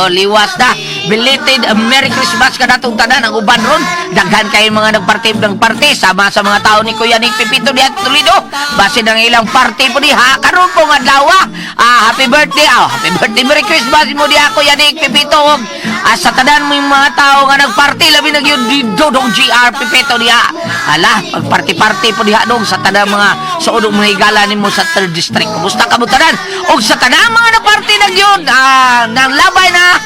liwas na. Belated Merry Christmas ka natong tanan ang uban ron. Daghan kayo mga nagparty ng party sama sa mga tao ni Kuya Nick Pipito diha Toledo. Base ng ilang party po diha karon po nga adlaw. Happy birthday. Happy birthday Merry Christmas mo diha Kuya Nick Pipito. Sa tanan mo yung mga tao nga nagparty labi na gyud dito dong GR Pipito diha. Ala, pag-party po diha dong sa tanan mga suod mga higala nimo sa 3rd district. Kumusta ka mo tanan? Og sa tanan mga nagparty na gyud nang labay na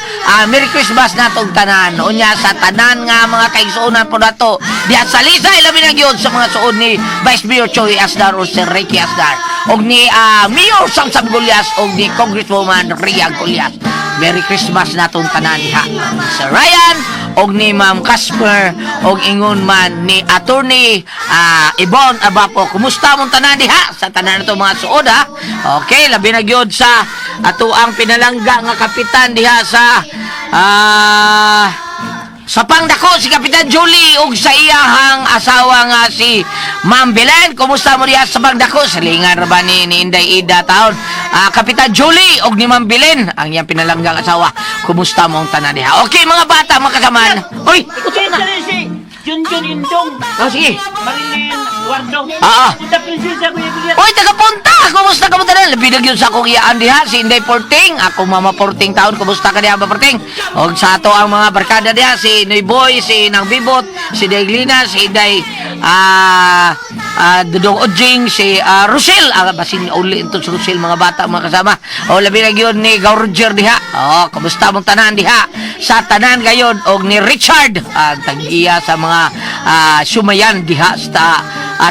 Merry Christmas natong tanan. Unya sa tanan nga mga kaigsuonan po nato diha sa Lisay labi na gyud sa mga suod ni Vice Mayor Choi Asdar o Sir Ricky Asdar og ni Mayor Samsam Gulyas og ni Congresswoman Ria Gulyas. Merry Christmas natong tanan diha. Sir Ryan og ni Ma'am Casper og ingon man ni Attorney Ibon Abapo. Kumusta mong tanan diha sa tanan nato mga suod ha? Okay, labi na gyud sa ato ang pinalangga nga kapitan diha sa pangdako si Kapitan Julie ug sa iyahang asawa nga si Ma'am Belen. Kumusta mo diha sa pangdako? Salingan ra ba ni Inday Ida taon? Kapitan Julie ug ni Ma'am Belen ang iyang pinalanggang asawa. Kumusta mo ang tanan diha? Okay mga bata, mga kasamaan. Hoy, Okay, si Junjun Indong. sige. Marilyn Wardo. Punta prinsesa ko yung Oy, tagapunta! Kumusta ka mo tanan? Labi na gyud sa akong iyaan diha si Inday Porting. Ako Mama Porting taon. Kumusta ka diha ba Porting? Og sa ato ang mga barkada diha si Noy Boy, si Nang Bibot, si Deglina, si Inday Dudong Ojing, si Rochelle. Basin uli ito si Rochelle mga bata mga kasama. O labi na gyud ni Gaw Roger diha. Kumusta mong tanan diha? Sa tanan gayon og ni Richard ang tag-iya sa mga sumayan diha sa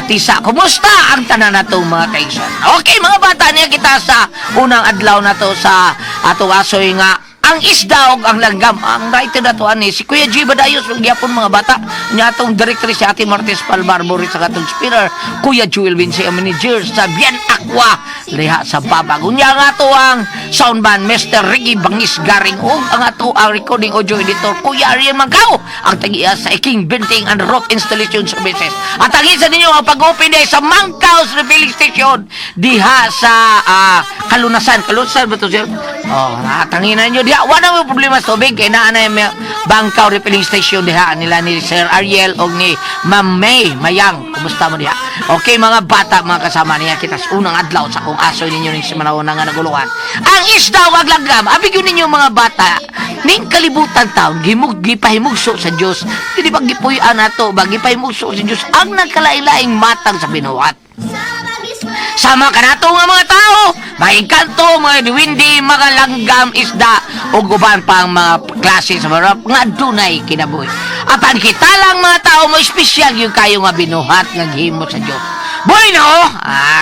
Tisa. Kumusta ang tanan natong mga kaisan? Okay mga bata, niya kita sa unang adlaw nato sa ato asoy nga ang isda og ang langgam. Ang writer na to ani si Kuya G Badayos ug gyapon mga bata nya atong director si Ate Martes Palmarbori sa katong speaker Kuya Joel Vinci ang manager sa Bien Aqua liha sa Babag. Unya nga to ang soundman Mr. Ricky Bangis Garing ug ang ato ang recording audio editor Kuya Ariel Magaw ang tag-iya sa King Benting and Rock Installation Services. At ang isa ninyo ang pag-open day sa Mangkaos Refilling Station diha sa Kalunasan ba to sir? Tanginan nyo diha. Wala mo problema sa tubig. Kaya naanay may Bangkaw Refilling Station diha nila ni Sir Ariel o ni Ma'am May Mayang. Kumusta mo diha? Okay mga bata, mga kasama niya kita sa unang adlaw sa kung asoy ninyo ning simanawon nga naguluhan. Ang isda wag langgam. Abig yun ninyo mga bata. Ning kalibutan taon gipahimugso sa Dios. Dili ba gipuy-an nato ba gipahimugso sa Dios ang nagkalailaing matang sa binuhat. Sama ka nato nga mga tao, mga engkanto, mga diwindi, mga langgam, isda, o guban pang mga klase sa marap nga dunay kinabuhi. Apan kita lang mga tao mo espesyal yung kayo nga binuhat nga gihimo sa Dios. Bueno,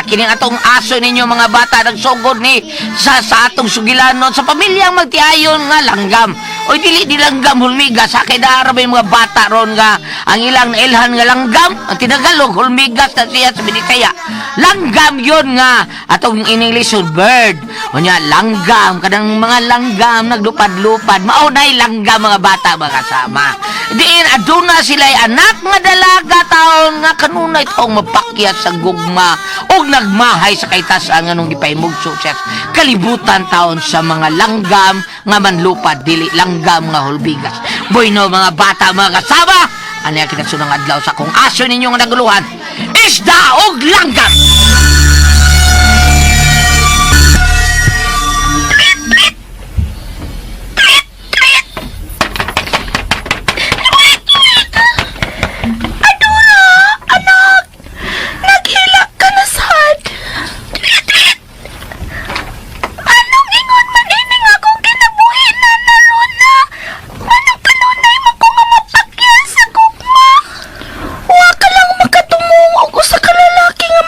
kining atong aso ninyo mga bata nagsugod ni sa atong sugilanon sa pamilyang magtiayon nga langgam. Oy dili di langgam hulmigas sa kay darabay mga bata ron nga ang ilang nailhan nga langgam ang tinagalog hulmigas na siya sa Binisaya. Langgam yon nga atong in English bird. Unya langgam kadang mga langgam naglupad-lupad mao nay langgam mga bata mga kasama. Diin aduna sila'y anak nga dalaga taon nga kanunay taong mapakyat sa gugma og nagmahay sa kaitasan nga nung gipahimugso siya kalibutan taon sa mga langgam nga manlupad dili langgam nga hulbigas. Bueno mga bata mga kasama, ano yung kinasunang adlaw sa kung aso ninyo nga naguluhan, isda og langgam. Wa ka lang makatumong og usa ka lalaki nga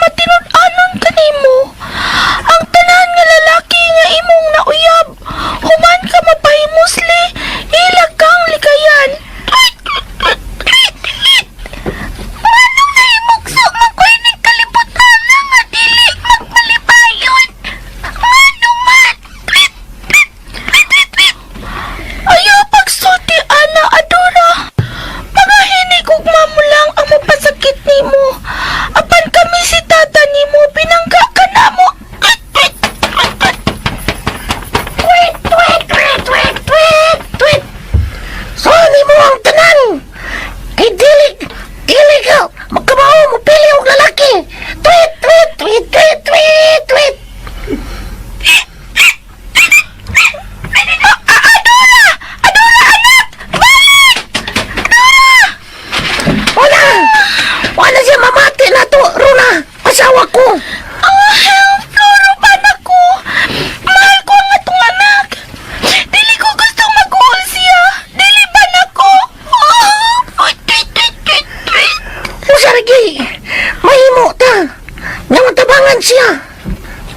man siya.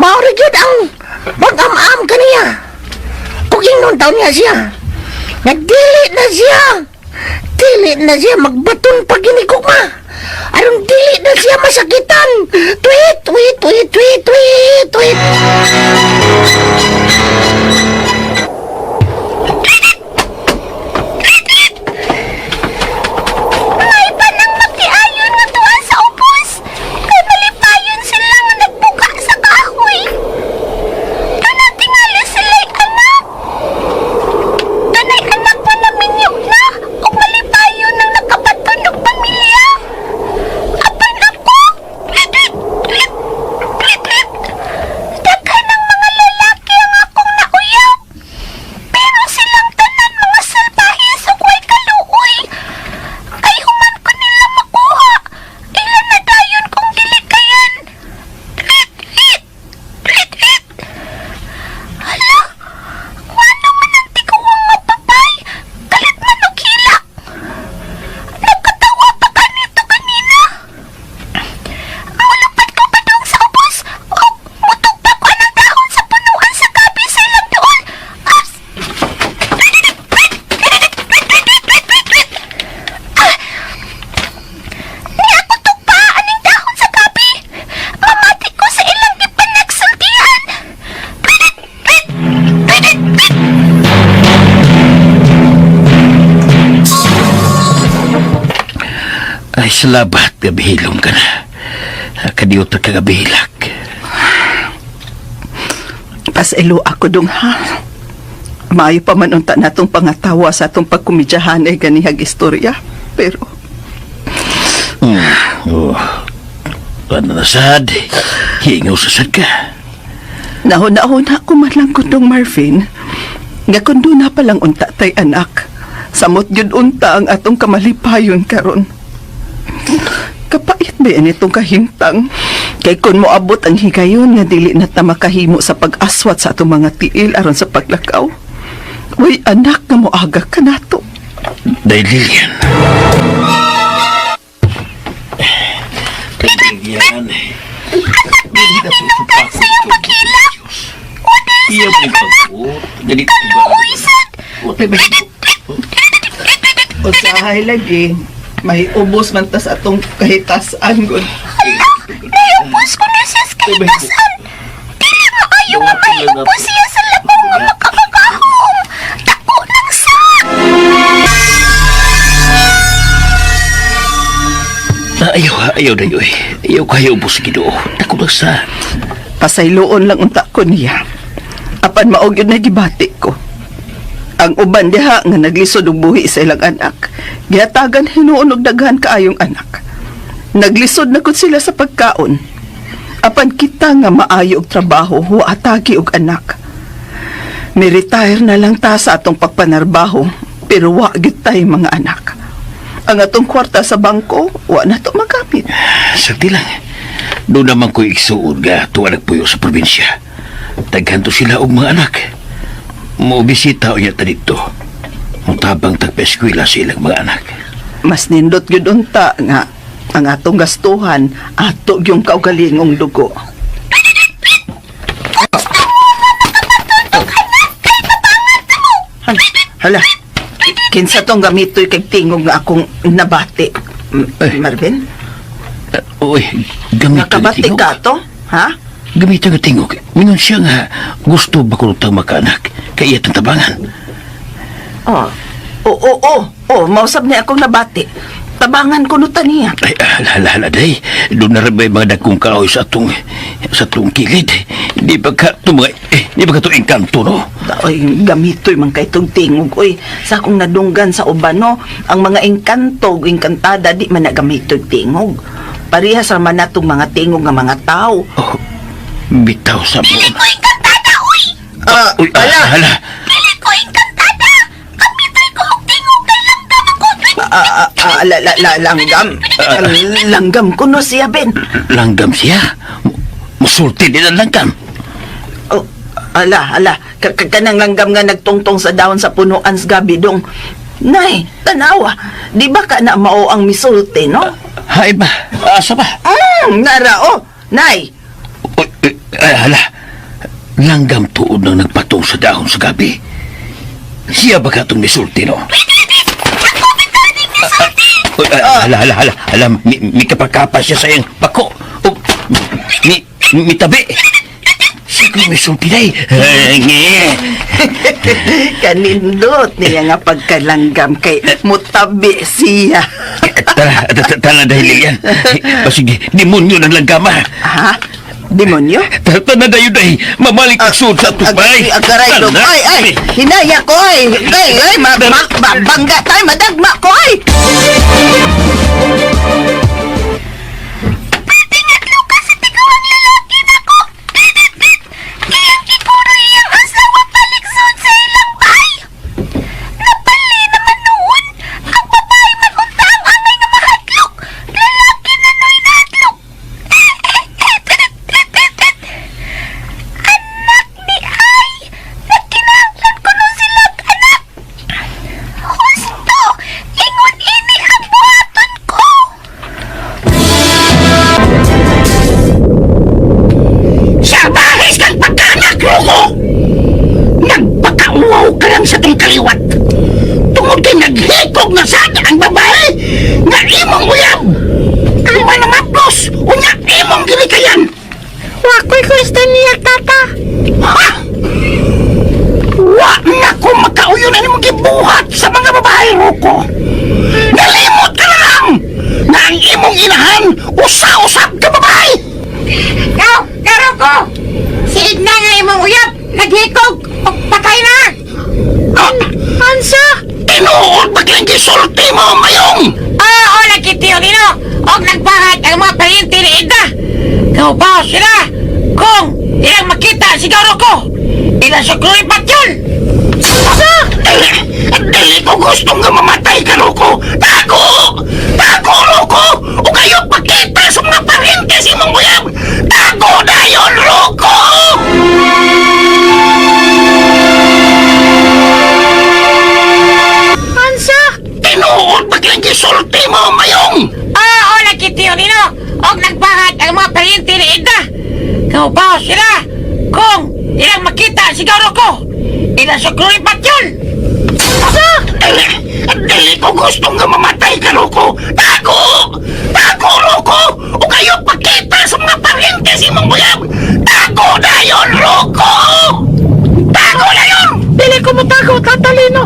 Maori gyud ang mag-am-am kaniya. Kung ingnon taon niya siya. Nagdili na siya. Dili na siya magbaton pag ginigugma. Anong dili na siya masakitan. Tweet, tweet, tweet, tweet, tweet, tweet. May panang magtiayon nga tuwa sa ubos. Kay malipayon sila nga nagbuka sa kahoy. Kana tingali sila'y anak. Kanay anak pa naminyo na. Kung malipayon ang nakapatunog pamilya. Apan ako. Daghan ng mga lalaki ang akong nauyaw. Pero silang tanan mga salbahe sa kuway kaluoy. Kay human ko nila makuha. Ilan na dayon kung dili kayan. Hala, wano man ang tiguwang mapapay. Galit man og hilak. Nagkatawa pa kanito kanina. Mulupad ko pa dong sa ubos. O, mutugpa ko ang dahon sa punuan sa gabi sa ilang doon. Ni ako tugpa aning dahon sa gabi. Mamati ko sa ilang gipanagsultihan. Ay, salabat, gabihilom ka na. Kadiyot ka gabihilak. Paselo ako dong ha. Maayo pa man unta natong pangatawa sa atong pagkumidyahan ay ganihag istorya. Pero Oh, ano na sad? Hingaw sa sad ka. nahuna-huna ko man lang kundong Marvin. Nga kundo na palang unta tay anak. Samot yun unta ang atong kamalipayon karon. Kapait ba yan itong kahintang? Kay kun mo abot ang higayon nga dili na ta makahimo sa pag-aswat sa atong mga tiil aron sa paglakaw. Uy, anak nga mo aga ka nato. Dahil Lilian. Lilian. Inom ka sa iyong pagkilak. Iya po yung pagkut. Ganito ba? Usahay lagi. May ubos man tas atong kahitasan gud. Naiubos ko na siya sa kahitasan. Dili maayo nga maiubos siya sa labong nga makakagahom. Tako ng sak. Ayaw na yun. Ayaw kayo ubos ginoo. Tako lang sa... Pasayloon lang unta ko niya. Apan maog yun na gibati ko. Ang uban diha nga naglisod og buhi sa ilang anak. Gihatagan hinuon og daghan kaayong anak. Naglisod na gud sila sa pagkaon. Apan kita nga maayo og trabaho, wa atagi og anak. Ni-retire na lang ta sa atong pagpanarbaho, pero wa gyud tay mga anak. Ang atong kwarta sa bangko, wa na to magamit. Sakti lang. Doon naman ko iksuod nga tuwa nagpuyo sa probinsya. Daghan to sila og mga anak. Maubisita o niya ta dito. Mutabang tagpa-eskwela sa ilang mga anak. Mas nindot gyud unta nga ang atong gastuhan ato yung kaugalingong dugo. Hala, kinsa tong gamitoy kay tingog nga akong nabati. Marvin, Uy, gamit nakabati ka to? Ha? Gamit ang tingog. Mingon siya nga gusto ba ko tang makaanak. Kaya itong tabangan. Oo, mausap niya akong nabati. Tabangan ko nuta niya. Ay, hala, day. Doon na rin ba yung mga dagkong kahoy sa atong kilid. Di ba ka ito engkanto, no? Oy, gamitoy man kay itong tingog. Oy, sa akong nadunggan sa uban, no? Ang mga engkanto, engkantada, di man nagamitoy tingog. Parihas naman natong mga tingog nga mga tao. Oh, bitaw sa mo. Dili ko encantada, uy! Uy, hala. Dili ko encantada! Kapitay ko og tingog kay langgam ako. Langgam. Langgam ko no siya, Ben. Langgam siya? Musulti din ang langgam. Oh, ala. Kanang langgam nga nagtungtong sa dahon sa punuan sa gabi dong. Nay, tanawa. Di ba ka na mao ang misulti, no? Hay ba? Asa ba? Narao. Nay, Hala, langgam tuod nang nagpatong sa dahon sa gabi. Siya ba ka itong misulti, no? Hala, may kapakapas siya sa iyang pako. O, may tabi. Siya kong misulti na Kanindot niya nga pagkalanggam kay mutabi siya. Tala dahil yan. Sige, demonyo ng langgama. Ha? Demonyo? Tana dayo dahi, mamalik ang sud sa tubay. Agaray dog. Ay, hinaya ko ay. Ay, bangga tayo, madagma ko ay. Kayang kikuro iyang asawa paligsod sa ilang bahay. Napali naman noon. Ang babae man unta ang angay na mahadlok. Lalaki na no'y nahadlok. Anak ni Ay, nagkinahanglan ko nun silang anak. Husto, ingon ini ang buhaton ko. Sa bahis kang pagkanak, loko! Nagpakauwaw ka lang sa tong kaliwat. Tungod kay naghikog na sada ang babae nga imong uyab. Kalima na maplos, unya imong gilikayan. Wakoy gusto niya, tata. Ha? Wa na ko makauyon na mong gibuhat sa mga babae, Roko. Nalimot ka na lang na ang imong inahan usa-usap ka babae. Karo ko! Si Edna nga imong uyab, naghikog, o patay na! Ansa? Tinuod baglang gisulti mo, mayong! Oo, nagkitiyo nino, o nagbahat ang mga pariente ni Edna. Kaubaw sila, kung ilang makita siguro ko, ilang sukluipat yun! Asa? Dili ko gustong nga mamatay ka, Roko! Tago! Tago, Roko! O kayo pakita sa mga pariente si mong uyab! Tago na yun, Roko! Ansa? Tinuod baglang gisulti mo, mayong! Oo, nagkitiyo nino, o nagbahat ang mga pariente ni Edna. Kaubaw sila, kung ilang makita siguro ko, ilang sukluipat yun! Asa? Dili ko gustong nga mamatay ka, Roko! Tago! Tago, Roko! O kayo pakita sa mga pariente si mong uyab! Tago na yun, Roko! Tago na yun! Dili ko matago, Tatalino!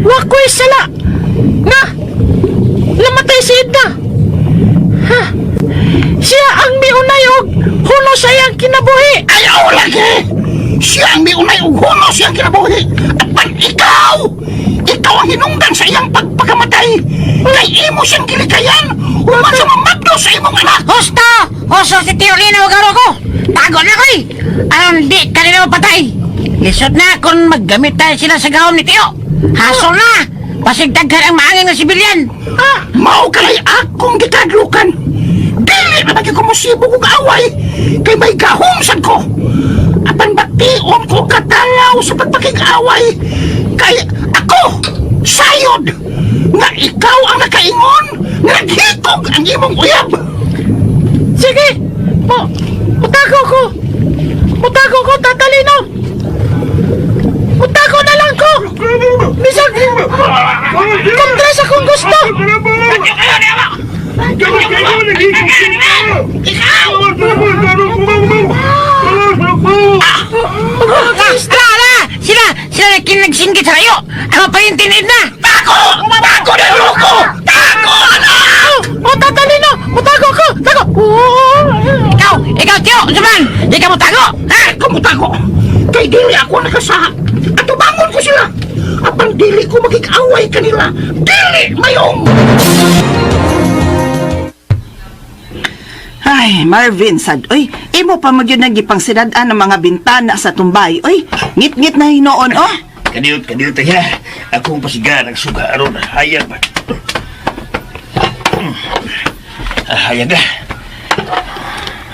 Wakoy sala! Na! Namatay si Edna! Ha? Siya ang miunay og huno sa iyang kinabuhi! Ayaw lagi! Siya ang miunay og huno sa iyang kinabuhi! At pan ikaw! Ikaw ang hinungdan sa iyang pagpakamatay! Kay imo siyang kilikayan! Huwag sa mamadlo sa imong anak! Husto! Husto si Teorina Ugaro ko! Tago na ko'y! Di ka nila mapatay! Lisod na kung maggamit tayo sila sa gawon ni Teo! Hasol na! Pasigdaghan ang maangin na sibilyan! Mao kalay akong gitadlukan! Dili na bagay ko musibo kong away! Kay may gahumsan ko! Apan bation ko katalaw sa pagpakig-away! Kay ako! Sayod! Nga ikaw ang nakaingon! Nga naghikog ang imong uyab! Sige! Mutago ko! Mutago ko, Tatalino! Mutago na lang ko! Bisag! Kontra sa kung gusto! Sila nagsinggit sa kayo! Ang parintinid na! Tago! Tago na yung loko! Tago na! O, Tatalino! Mutago ko! Tago! Ikaw, Tio! Saman! Di ka mutago! Ha? Ikaw mutago! Kay dili ako nakasaha! At tubangon ko sila! Apang dili ko magig-away kanila! Dili, mayong! Ay, Marvin, sad. Oy, imo pa mo yun nagipang sinadaan ng mga bintana sa tumbay. Oy, ngit-ngit na hinoon, oh. Kaniyot tayo. Akong pasigan ang suga aron. Hayag ba? Hayag na.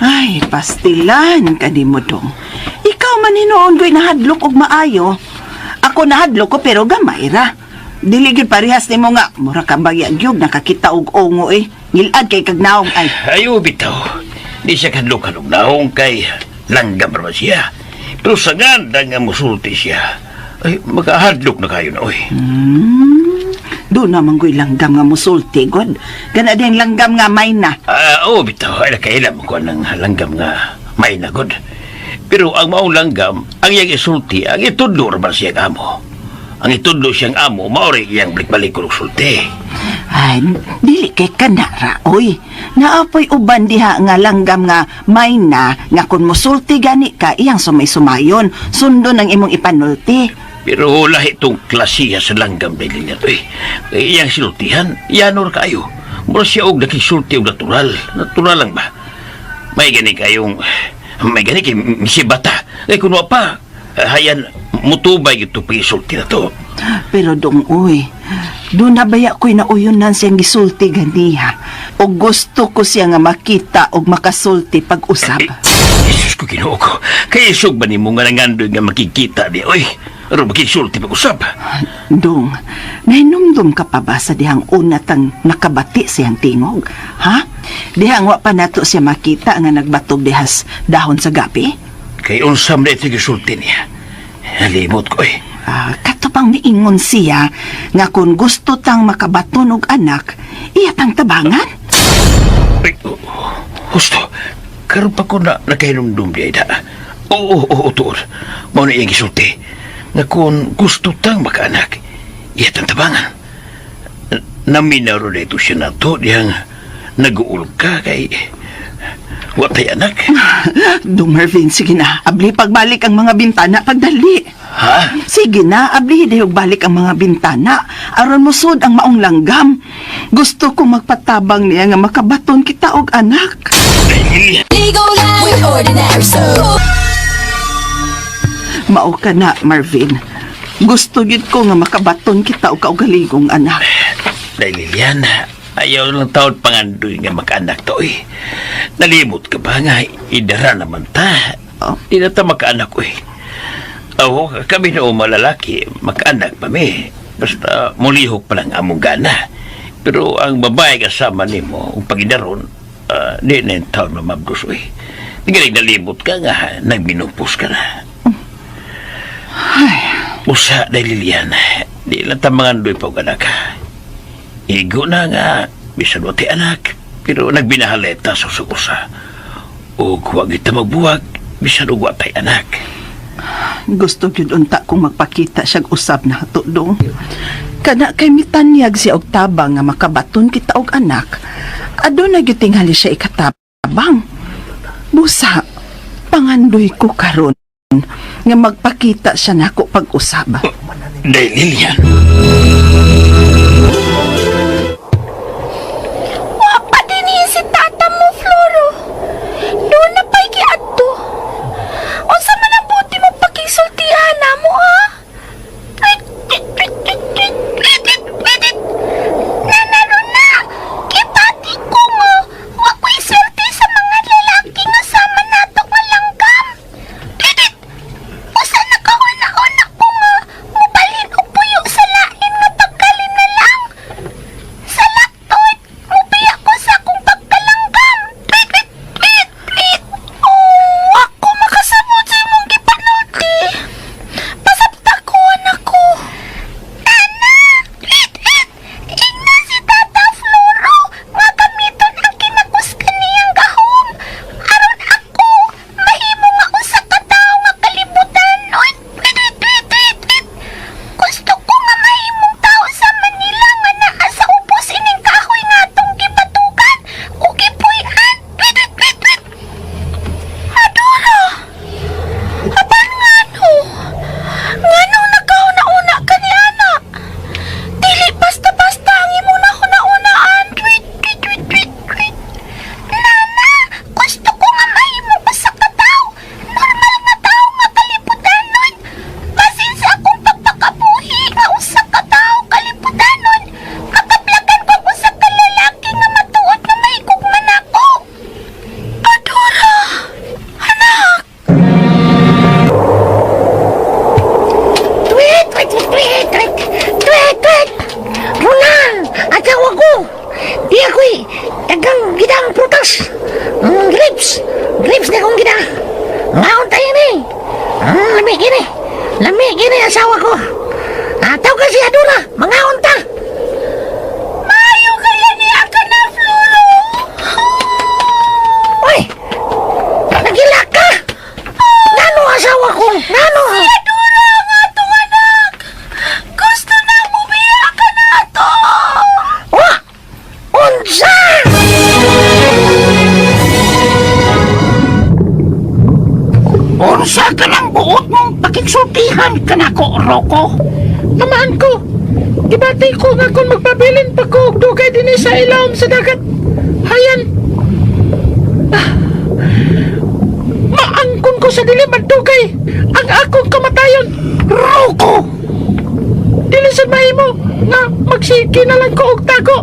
Ay, pastilan, kanimo dong. Ikaw man hinoon ko'y nahadlok og maayo. Ako nahadlok ko pero gamay ra. Dili gyud parehas nimo nga mura ka bagyagyog nakakita og ongo Ngilad kay kagnaong ay. Ayaw bitaw. Di siya kadlukan og naong kay langgam naman siya. Pero sa ganda nga musulti siya, ay makahadlok na kayo na, oy. Doon naman ko'y langgam nga musulti, God. Gana din langgam nga may na. Oo, bitaw, ay nakailam ko ng langgam nga may nagod. Pero ang maong langgam, ang iyang isulti, ang itudlo naman siyang amo. Ang itudlo siyang amo, maori iyang balik-balik ko ng sulti. Ay, dili kay kanara, oy. Naapoy uban diha nga langgam nga may na, nga kung musulti gani ka, iyang sumay-sumayon, sundo ng imong ipanulti. Pero lahi itong klasiya sa langgam na ilinya to eh. Iyang silutihan, yanor kayo. Mura siya og nakisulti og natural. Natural lang ba? May gani kayong... May gani kay misibata. Ay kuno pa, hayan mutubay ito pag-isulti na to. Pero dong, uy, doon nabaya ko'y nauyonan siyang gisulti ganiha. O gusto ko siya nga makita o makasulti pag-usap. Jesus ko ginoo ko. Kaya isog ba ni mo nga nangandoy nga makikita di, oy? Pero makisulti pag-usap. Dong, nahinumdum ka pa ba sa dihang unatang nakabati siyang tingog? Ha? Dihang wa pa nato siya makita nga nagbatog dihas dahon sa gabi? Kay unsam na ito gisulti niya. Halimot ko eh. Katupang miingon siya nga kung gusto tang makabaton og anak, iyatang tabangan. Ay, husto. Karoon pa ko na nakahinumdum di ay da. Oo, tuor. Mao na iyang gisulti. Nga kung gusto tang makaanak, iyatang tabangan. Naminaro na ito siya na to, diyang nag-uul ka kay watay anak. Dong Mervin, sige na. Abli pagbalik ang mga bintana pagdali. Ha? Sige na, abli dihog balik ang mga bintana. Aron mo sud ang maong langgam. Gusto ko magpatabang niya nga makabaton kita og anak. Legal life with ordinary soul. Mao ka na, Marvin. Gusto gid ko nga makabaton kita og kaugalingong anak. Dahil Lilian, ayaw lang taon pangandoy nga makaanak to eh. Nalimot ka ba nga, idara naman ta. Di na ta makaanak ko eh. Oo, kami na malalaki, makaanak pa mi. Basta mulihok pa lang among gana. Pero ang babae kasama ni mo, ang pagidaron, di na yung taon mamabdos eh. Di ka nalimot ka nga, nagminupos ka na. Usa, dahil Lilian, di lang ta mangandoy pa og anak. Igo na nga, bisan wati anak, pero nagbinahaleta sa sukusa. O huwag ita magbuwag, bisan watay anak. Gusto gyud unta kung magpakita siyag usab na hatudong. Kana kay mitanyag siya og tabang nga makabaton kita og anak. Aduna gyud tingali siya ikatabang. Busa, pangandoy ko karon nga magpakita siya nako pag-usab. Dahil Lilian. Wapa din si tata mo, Floro. Doon na pa'y kiadto. O sa manabuti mo pakisultihan na mo, ha? Nanaro na. Kipati ko mo. Wako'y swerte sa mga lalaki nga sama nato nga langgam. Usa na kahuna-una ko nga. Mubalhin o puyo sa lain nga pagka gini. Lami gini asawa ko. Ataw ka si Adura, mga unta. Maayo kaya niya ka na, Floro. Uy, nagila ka. Nano asawa ko? Nano? Adura ang atong anak. Gusto nang mubiya ka na to. Wah, unsa? Unsa ka ng buot mong pakigsultihan ka na ko, Rocco? Namaan ko. Gibati ko nga kung magpabilin pa ko dugay din sa ilawom sa dagat. Hayan. Maangkon ko sa dilim at dugay ang akong kamatayon. Rocco! Dili sa mahimo nga magsiki na lang ko og tago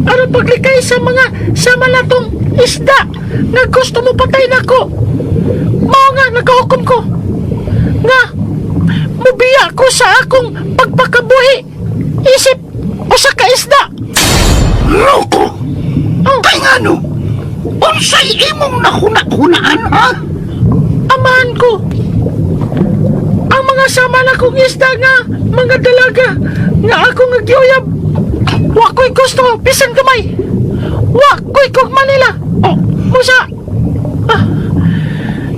aron paglikay sa mga sama natong isda nga gusto mo patay nako. Mao nga nagahukom ko nga mubiya ko sa akong pagpakabuhi isip usa ka isda. Rocco! Oh, Kay ngano? Unsay imong nahuna-hunaan, ha? amahan ko ang mga sama na kong isda nga mga dalaga nga akong nagyoyab. Wa ko'y gusto bisan gamay. Wa ko'y kugma nila. Oh, musa.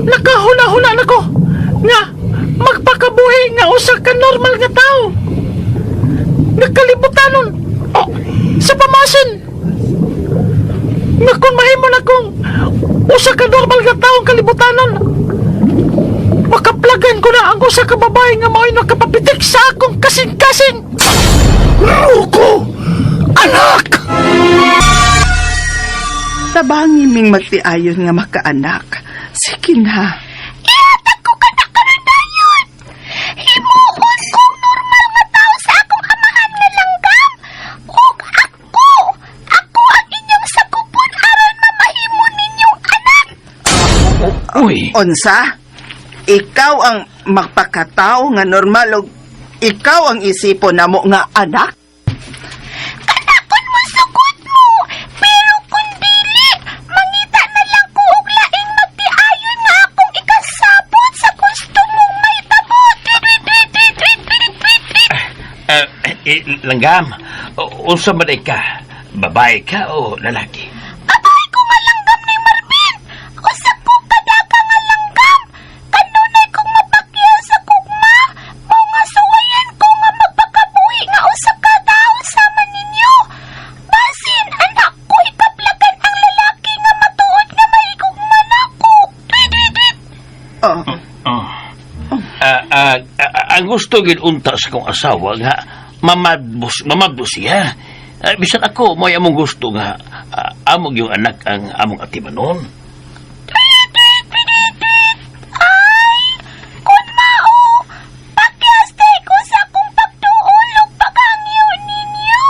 Nakahula-hula na ko nga magpakabuhi nga usa ka normal nga tao. Nakalibutanon sa pamasin. Nga kung mahimo na kong usa ka normal nga taong kalibutanon, makaplagan ko na ang usa ka babae nga mao'y nakapapitik sa akong kasing-kasing. Rocco! Anak! Tabangi ming magtiayon nga makaanak. Sige na. Ihatag ko ka na karanayon. Himuon kong normal nga tao sa akong amahan nga langgam. Ug ako ang inyong sakupon aron mamahimo ninyong anak. Uy, Unsa? Ikaw ang magpakatao nga normal og ikaw ang isipon namo nga anak? Kanakon mo sugod mo. Pero kung dili, mangita na lang ko og laing magtiayon nga akong ikasabot sa gusto mong may tabot. langgam, unsa man ka? Babae ka o lalaki? Abay ko nga langgam ni Marvin. Usa ko kadaka nga langgam. Kanunay kong mapakya sa kugma. Mao nga suwayan ko nga magpakabuhi nga usa ka tawo sama ninyo. Basin anak ko ipaplagan ang lalaki nga matuod nga mahigugma nako. Oh, Ang gusto gid unta sa kong asawa nga mamadbos siya. Bisan ako mo among gusto nga among yung anak ang among atimanon. Ay, kun mao, pakyastay ko sa akong pagtuulog pagangyo ninyo.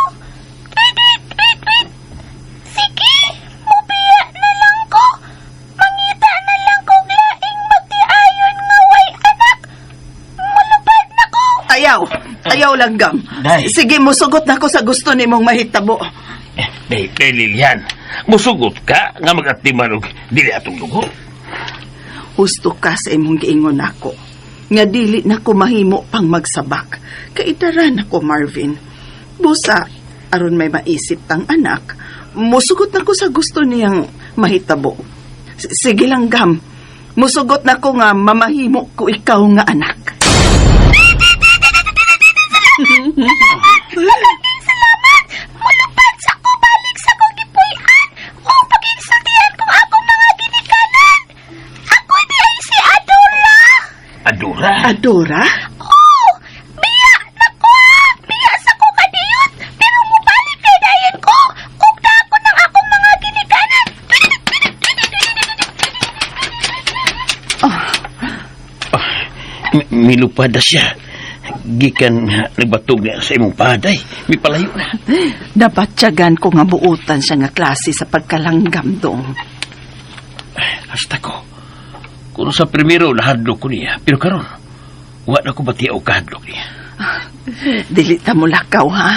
Sige, mubiya na lang ko. Mangita na lang ko laing magtiayon nga way anak. Mulupad na ko. ayaw langgam. Day. Sige, musugot na ko sa gusto nimong mahitabo. Day Lilian, musugot ka nga mag-atiman og dili atong dugo. Husto ka sa imong giingon nako. Nga dili na ko mahimo pang magsabak. Kaitaran ako, Marvin. Busa, aron may maisip tang anak, musugot na ko sa gusto niyang mahitabo. Sige langgam, musugot na ko nga mamahimo ko ikaw nga anak. Salamat! Mulupad sa ko balik sa kong gipuy-an o pag-insultihan kong akong mga ginikanan. Ako di ay si Adora. Adora? Adora? Oh, biya na ko biya sa ko kadiyot. Pero mubalik kay dayan ko. Ugda ako ng akong mga ginikanan. Milupad na siya. Gikan nagbatog na sa imong paday. May palayo na. Dapat tiyagan ko nga buutan siya nga klase sa pagkalanggam dong. Hasta ko. Kung sa primero nahadlok ko niya. Pero karon, wala ko bati o kahadlok niya. Dili ta mo lakaw ha.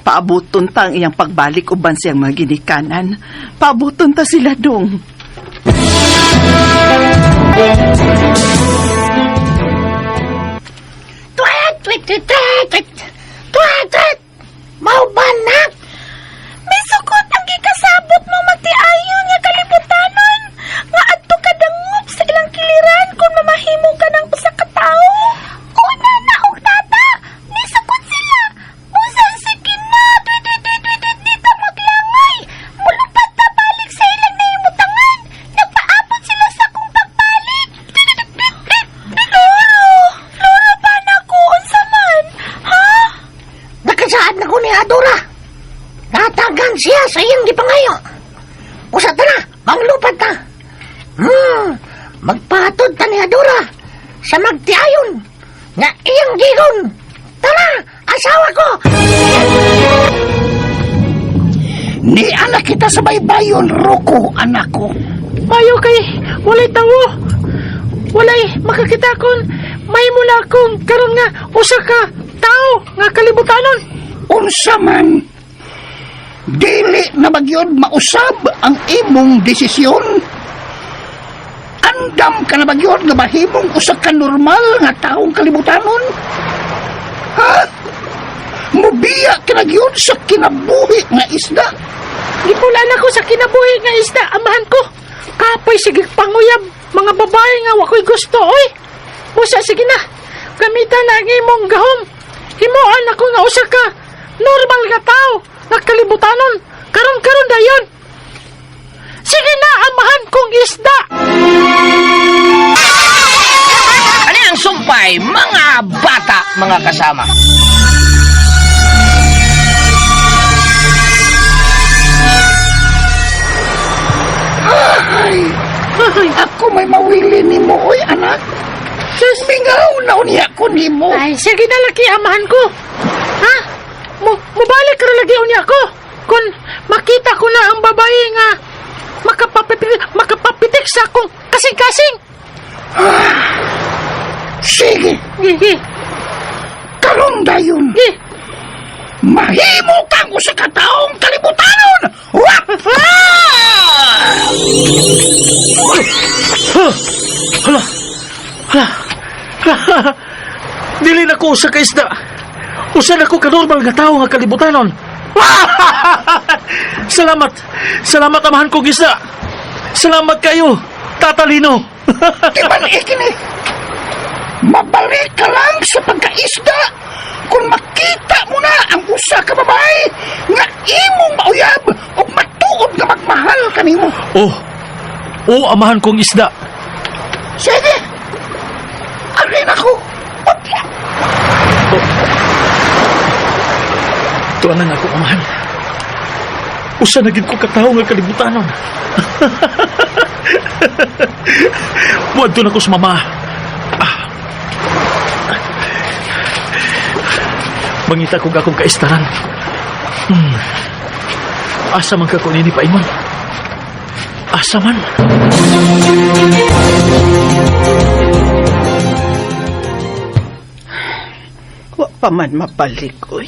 Paabuton ta ang iyang pagbalik uban siyang mga ginikanan. Paabuton ta sila dong. Adora. Tatagan siya sa iyang gipangayo. Usa ta na, manglupad ta. Magpatod ta ni Adora sa magtiayon nga iyang gigon. Tara, asawa ko. Ni anak kita sa baybayon, Roko, anak ko. Mayo kay walay tawo. Walay makakita kon may mula kong karon nga usa ka tao nga kalibutanon. Unsa man, dili na bagyod mausab ang imong desisyon. Andam ka na bagyod nga mahimong usa ka normal nga taong kalibutanon. Ha? Mubiya ka na gyud sa kinabuhi nga isda. Gipulan ako sa kinabuhi nga isda, amahan ko. Kapoy sige panguyab, mga babae nga wakoy gusto, oy. Usa sige na, gamitan na ang imong gahom. Himuan ako nga usa ka normal nga tao nga kalibutanon. Karon dayon. Sige na, amahan kong isda. Ano ang sumpay, mga bata, mga kasama? Ay, ako may mawili ni mo, oy anak. Mingaw na unya ko ni mo. Ay, sige na laki, amahan ko. Ha? Mubalik ka lagi unya ko. Kung makita ko na ang babae nga makapapitik sa akong kasing-kasing. Sige, Gihi, karon dayon. gihi. Mahimo kang usa ka taong kalibutanon. Wap! Dili na ko usa ka isda. Usa na ko ka-normal nga tao nga kalibutanon. Salamat. Salamat, amahan kong isda. Salamat kayo, Tatalino. Di man ikini. Mabalik ka lang sa pagkaisda kung makita mo na ang usa ka babae nga imong mauyab o matuod nga magmahal kanimo. Oh, amahan kong isda. Sige. Arin ako. Tuanan ako, amahan. Usa na gid ko katawo nga kalibutanon. Muadto na ko sa mama. Mangita ko akong kaistaran. Asa man ka ko nini paimon? Asa man? Wa pa man mabalik, oy.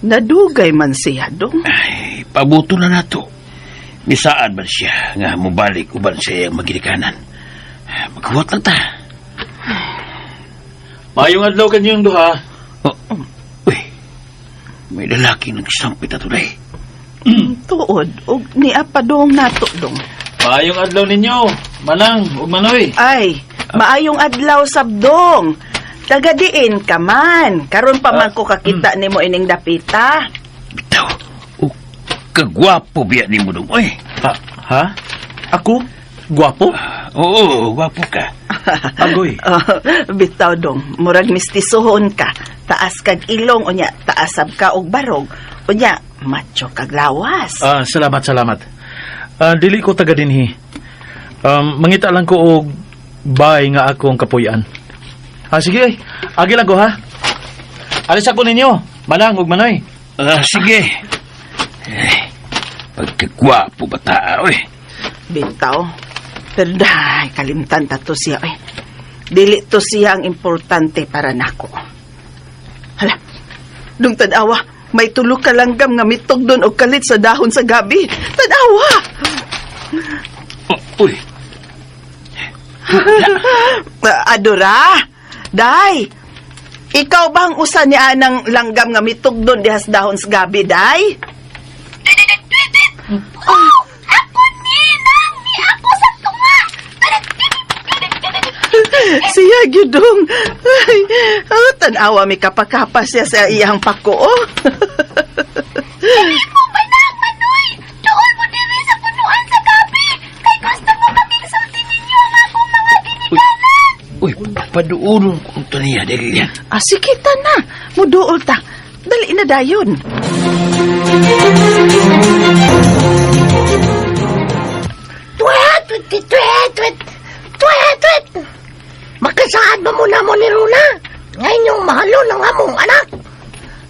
Nadugay man siya, dong. Ay, pabuto na nato. Misaan man siya nga mubalik uban sa iyang magirikanan. Magkuwat lang ta. Mayong adlaw kanyang duha. Uy, may lalaki nagsampit ato na Tuod, og ni apadong nato, dong. Mayong adlaw ninyo. Manang, ug manoy. Ay, maayong adlaw sabdong. Tagadiin ka man. Karon pa man ko kakita nimo ining dapita. Bitaw, kagwapo biya ni mo dong. Uy, Ha? Ako? Gwapo? oo, gwapo ka. Agoy. Bitaw dong, murag mistisohon ka. Taas kag ilong, unya, taasab ka og barog. Unya, macho kag lawas. Salamat. Dili ko taga dinhi. Mangita lang ko og bay nga akong kapuy-an. Sige, agi lang ko, ha? Alis ako ninyo. Manang, ug manoy. Sige. Pagkagwapo bata, uy. Bitaw, pero dahay, kalimtan ta to siya, eh. Dili to siya ang importante para nako. Hala, dong tadawa, may tulo ka langgam nga mitog doon o kalit sa dahon sa gabi. Tadawa! Uy, Adora! Day! Ikaw bang usa ni anang langgam nga mitog doon dihas dahon sa gabi, Day? Oh, ako ni nang ni ako sa tunga. Siya, Gidong. Ay, tanawa, may kapakapa siya sa iyang pako, oh. Hindi mo ba na, Manoy? Doon mo diri sa punuan sa gabi. Kay gusto mo makingsulti ninyo ang akong mga ginikanan. uy, paduulong ko ito niya, dali yan. Sige ta na. Muduol ta. Dali na dayon. Tuwet, tuwet, tuwet, tuwet, tuwet, tuwet. Magkasaan ba muna mo ni Runa? Ngayon yung mahalo ng among anak.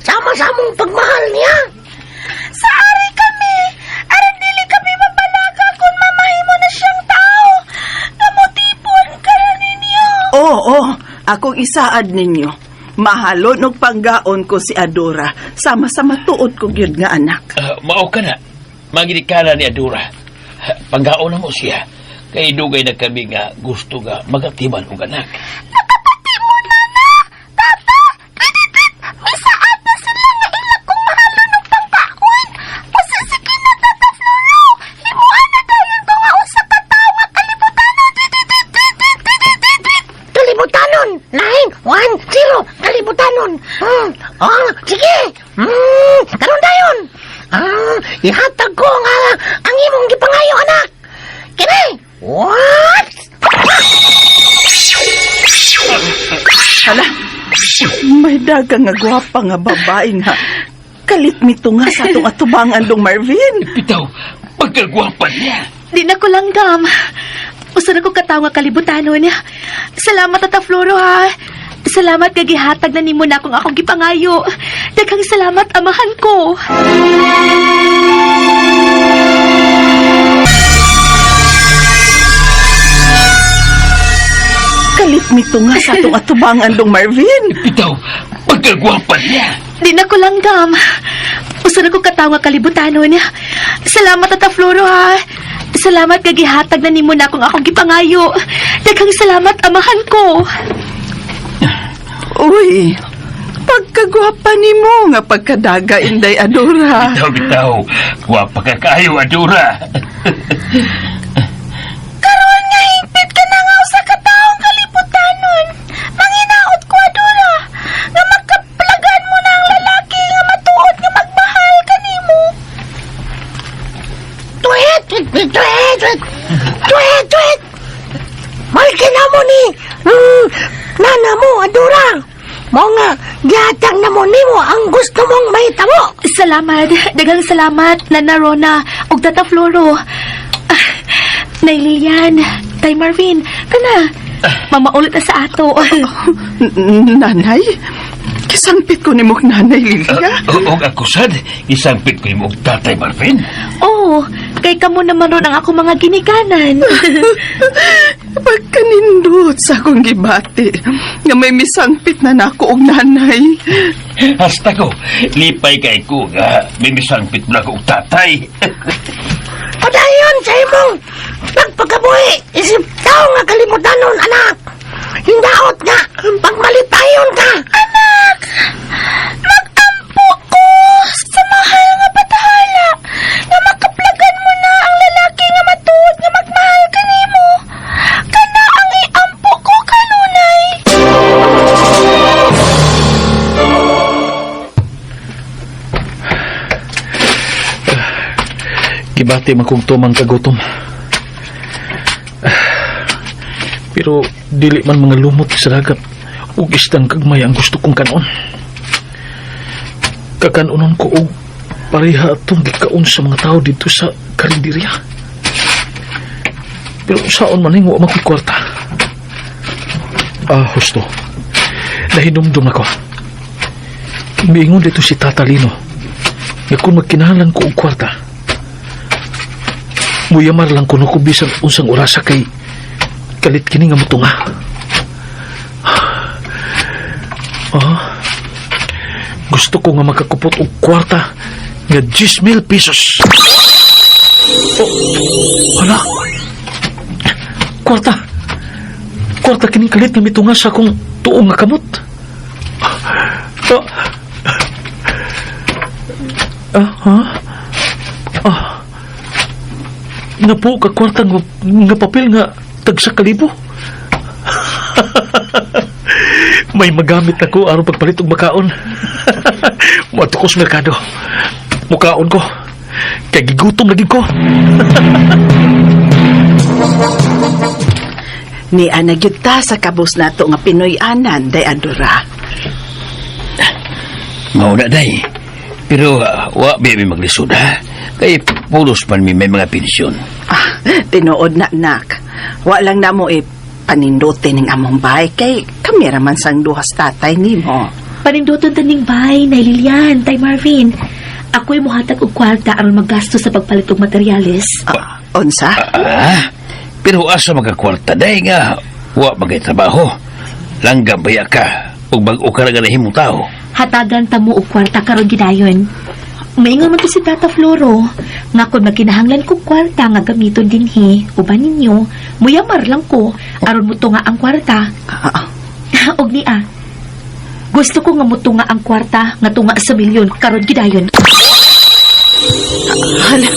Sama-samong pagmahal niya. Saari kami. Aron dili kami mapalaga kung mamahimo na siyang tao. Namutipon ka na ninyo. Oo, akong isaad ninyo. Mahalon og panggaon ko si Adora. Sama-sama tuod ko gyud nga anak. Mao ka na. Magidikala ni Adura. Panggaon na mo siya. Kay dugay na kami nga gusto nga magatiman og anak. Nakapatimo na na. Tata, kredit. May saad na sila nga ilag kong mahalo ng pangkaon. Basta sige na, Tata Floro. Himuan na tayo ito nga usa ka tao nga kalibutanon. Kalibutanon. 910. Kalibutanon. Oh, sige. Karon dayon. Ihatag ko nga ang imong gipangayo, anak. Kini. What? Hala, may dagang nga gwapa nga babae nga. Kalit mito nga sa atong atubangan dong Marvin. Bitaw, pagkagwapan niya. Di na ko langgam. Usa na ko katawa nga kalibutanon. Salamat, Tata Floro, ha. Salamat kay gihatag na nimo na akong gipangayo. Daghang salamat, amahan ko. Kalit mito nga sa atong atubangan dong Marvin. Bitaw, pagkagwapan niya. Di na ko langgam. Usa na ko katawa nga kalibutanon. Salamat, Tata Floro, ha. Salamat kay gihatag na nimo na akong gipangayo. Daghang salamat, amahan ko. Uy, pagkagwapa ni mo nga pagkadaga inday Adora. Bitaw, gwapa ka kayo, Adura. Karon nga hingpit ka na nga sa kataong kalibutanon. Manginaot ko, Adora, nga magkaplagan mo na ang lalaki nga matuod nga magmahal kanimo. Tuwet, tuwet, tuwet, tuwet, tuwet, tuwet. Malkin na mo ni nana mo, Adora. Mo nga, gihatag na mo nimo ang gusto mong mahitabo. Salamat, daghang salamat, Nana Rona, ug Tata Floro. Nay Lilian, Tay Marvin, kana, mamaulit na sa ato. Nanay? Kisangpit ko ni mo nanay Lilia. Og ako sad, isangpit ko yung tatay Marvin. Oh, kay kamo naman ron ang ako mga ginikanan. Pagkanindot sa akong gibati nga may misangpit na nako og nanay. Hasta ko, lipay kay ko nga may misangpit na ko og tatay. Padayon sa imong pagpagabuhi. Isip tao nga kalimutanon, anak. Hindaot nga, pagmalitayon ka. Anak, mag-ampo ko sa mahal nga patahala nga makaplagan mo na ang lalaki nga matuod nga magmahal kanimo. Kana ang iampo ko kanunay. Gibati man kong tumang kagutom. Pero dili man mga lumot sa dagat ug istang kagmay ang gusto kong kanon. Kakanunon ko og pareha atong gikaon sa mga tao dito sa karinderya. Pero saon man wa makoy kwarta. Husto. Nahinumdum ako. Miingon dito si Tata Lino nga kung magkinahalan ko og kwarta, muyamar lang kuno ko bisan unsang orasa kay kalit kini nga mutunga. Gusto ko nga makakupot og kwarta nga 10,000 pesos. Hala. Kwarta kini kalit nga mitunga sa akong tuong nga kamot. Napo ka kwarta nga papel nga tagsa kalibo. May magamit ako aron pagpalit og makaon. Muadto ko sa merkado. Mukaon ko. Kay gigutom lagi ko. Ni anagyud ta sa kabus nato nga Pinoy anan day Adora. Mauna day, Pero wa may maglisod ha. Kay pulos man may mga pensyon. Tinuod na, nak. Wa lang na mo panindutin ng among bahay kay kamera man sang duhas tatay ni mo. Paninduton taning bay, Nay Lilian, Tay Marvin. Ako'y muhatag og kwarta aron maggasto sa pagpalit og materyales. Unsa? Pero asa magkakwarta day nga wa magay-trabaho. Langgam baya ka ug bag-o ka na ganahimong tao. Hatagan ta mo og kwarta karon gidayon. Maingon man to si Tata Floro nga kung magkinahanglan kog kwarta nga gamiton dinhi uban ninyo, muyamar lang ko aron muto nga ang kwarta. Og niya, gusto ko nga muto nga ang kwarta nga tunga sa milyon karon gidayon. Hala.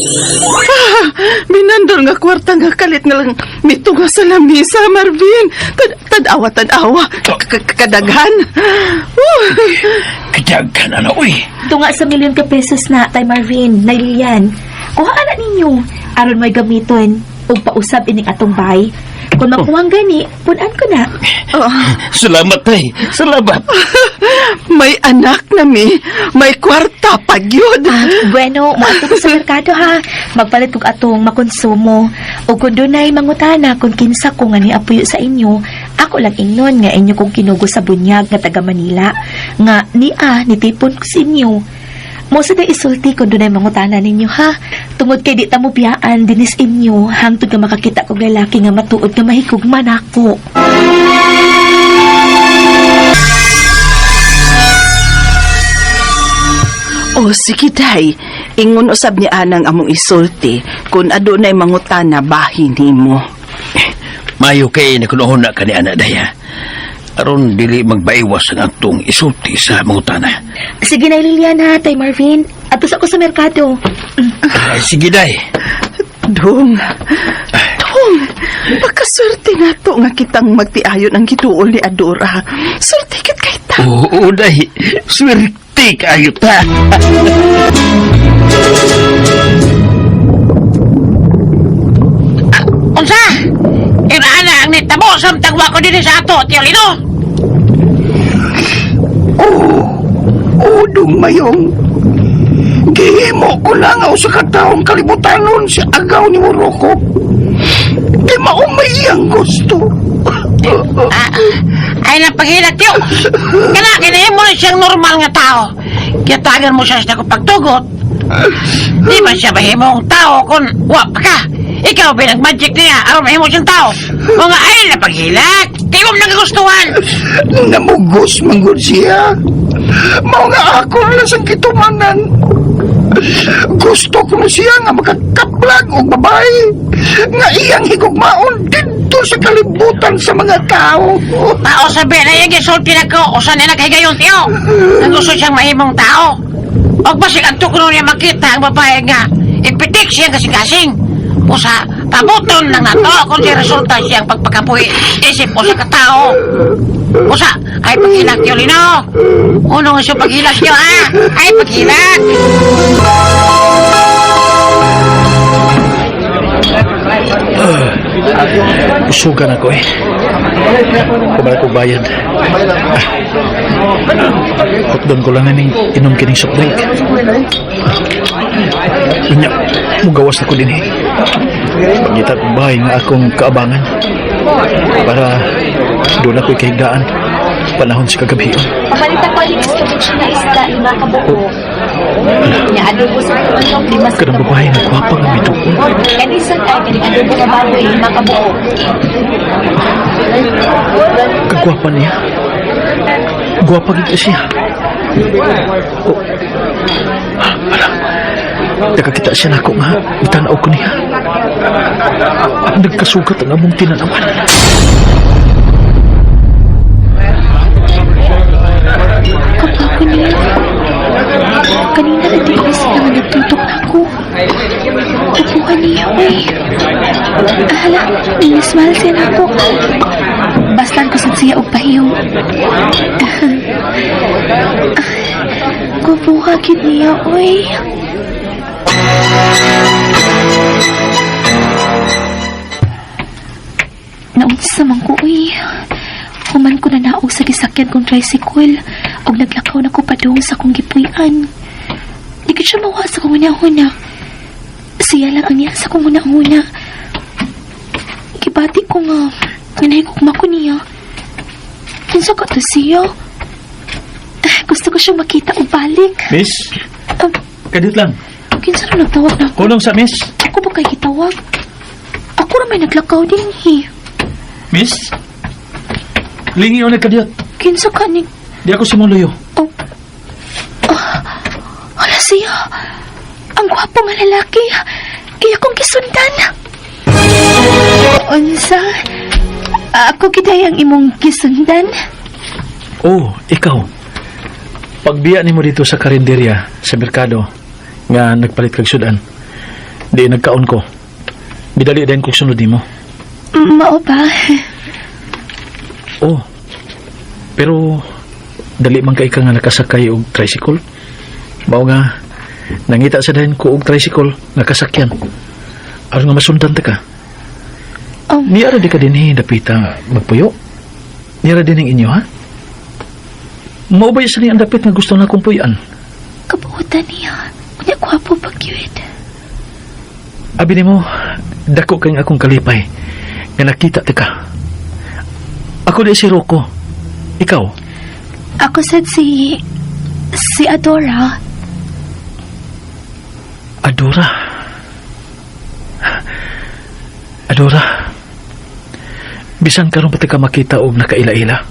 Binandol nga kwarta nga kalit nga lang mitunga sa lamisa, Marvin. Tadawa. Kadaghan. Kadaghan na uy. Tunga sa milyon ka pesos na, Tay Marvin, Nay Lilian. Kuhaan na ninyo aron may gamiton ug pausab ining atong bay. Kung makuwang gani, punan ko na. Salamat tay. Salamat. May anak na mi. May kwarta pa gyud. Bueno, moadto ko sa merkado ha. Magpalit kog atong makonsumo. O kung dunay mangutana kung kinsa ko nga niapuyo sa inyo, ako lang ingnon nga inyo kong kinugo sa bunyag nga taga Manila. Nga nitipon ko sa inyo. Mo sa day isulti kung dunay mangutana ninyo ha. Tungod kay di ta mo biyaan dinis inyo hangtod nga makakita kog lalaki nga matuod nga mahigugman ako. Oh, sige day. Ingon usab ni anang among isulti kung adunay mangutana bahin nimo. Mayo kay nakunohon na kani ana daya. Aron dili magbaiwas ang atong isulti sa mangutana. Sige na Lilian ha, Tay Marvin. Atos ako sa merkado. Sige day. Dong, pagkaswerte na to nga kitang magtiayon ang gituol ni Adora. Swerte kit kay ta. Oo day. Swerte kayo ta. Unsa? Inaana ang nitabo samtang wa ko din sa ato, Tio Lino. Dong Mayong. Gihimo ko lang ako sa kataong kalibutanon si agaw ni Morocco. Di maumay ang gusto. Ay napaghilat, Tio. Kinahin mo na siyang normal nga tao. Kiyatagan mo siya sa pagtugot. Di ba siya mahimong tao kung wa pa ka? Ikaw pinag-magic niya, aron mahimo siyang tao. Mga ay napaghilat. Di mo nagagustuhan. Namugos manggod siya. Mao nga ako lang sa kitumanan. Gusto ko na siya nga makakaplag o babae nga iyang higugmaon dito sa kalibutan sa mga tao. Tao sabi na yung gisulti na ko, o saan na naghigayon, Tio? Ang gusto siyang mahimong tao. O basig ang tukro niya makita ang babae nga, ipitik siya kasing-kasing. Pusa, pabuton lang na to kung siya resulta siyang pagpakapuhi. Isip po sa katao. Pusa, ay paghilak, Tio Lino. Uno nga siya paghilak, Tio, ha? Ay paghilak. Usugan ako Kumala ko bayad. Hotdon ko lang naning inom kining soft drink. Inya, mugawas ako din Pagita kong bahay nga akong kaabangan para doon ako'y kahigdaan panahon sa kagabi. Pamalita ko yung escabage na isda, 5 kabuo. Nya adobo sa tulong, 5 Kadang babae na gwapa nga mito. Kanisan ay galing adobo sa baboy, 5 kabuo. Kagwapa niya. Gwapa gito siya. Oh. Ala. Nakakita siya na ako nga. Itanaw ko niya. Nagkasugat ang among tinanawan. Kapako niya. Kanina natin ko sila nga nagtutok na ako. Kapuhan niya, uy. Hala, inismal siya na ako. Bastan ko sa siya og pahiyo. Kapuhagid niya, uy. Naunsa man ko, uy. Human ko na naog sa gisakyan kong tricycle og naglakaw na ko padung sa kong gipuy-an. Di ka siya mawa sa kong una-una. Siya lang ang niya sa kong una-una. Gibati ko nga, nanahigugma ko niya. Kinsa ka to siya? Gusto ko siya makita o balik. Miss, kadit lang. Kinsa na nagtawag na ako? Kulong sa miss. Ako ba kay gitawag? Ako na may naglakaw din Miss, lingi o nagkadiyot. Kinsa ka ni... Di ako simuluyo. Wala siya. Ang gwapo nga lalaki. Kaya kong kisundan. Unsa? Ako kitayang imong kisundan. Oh, ikaw. Pagbiya nimo dito sa karinderya, sa merkado, nga nagpalit kag sudan, di nagkaon ko. Bidali din kong sunod nimo. Mao ba? Oh, pero dali man kay ka nga nakasakay og tricycle. Mao nga, nangita sa dahin ko og tricycle, nakasakyan. Aron nga masundan ta ka. Niyara di ka din dapita magpuyo? Niyara din inyo, ha? Maubay sa niya ang dapit nga gusto na kong puyan. Kabuutan niya. Unya gwapo pag yun. Abi ni mo, dako kang akong kalipay nga nakita ti ka. Ako di si Rocco. Ikaw? Ako sad si Adora. Adora? Adora? Bisan karon pati ka makita og nakaila-ila.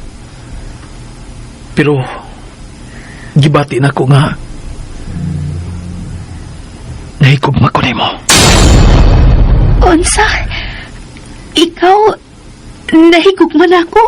Pero gibati na ko nga nahigugma ko nimo. Unsa? Ikaw nahigugman ako?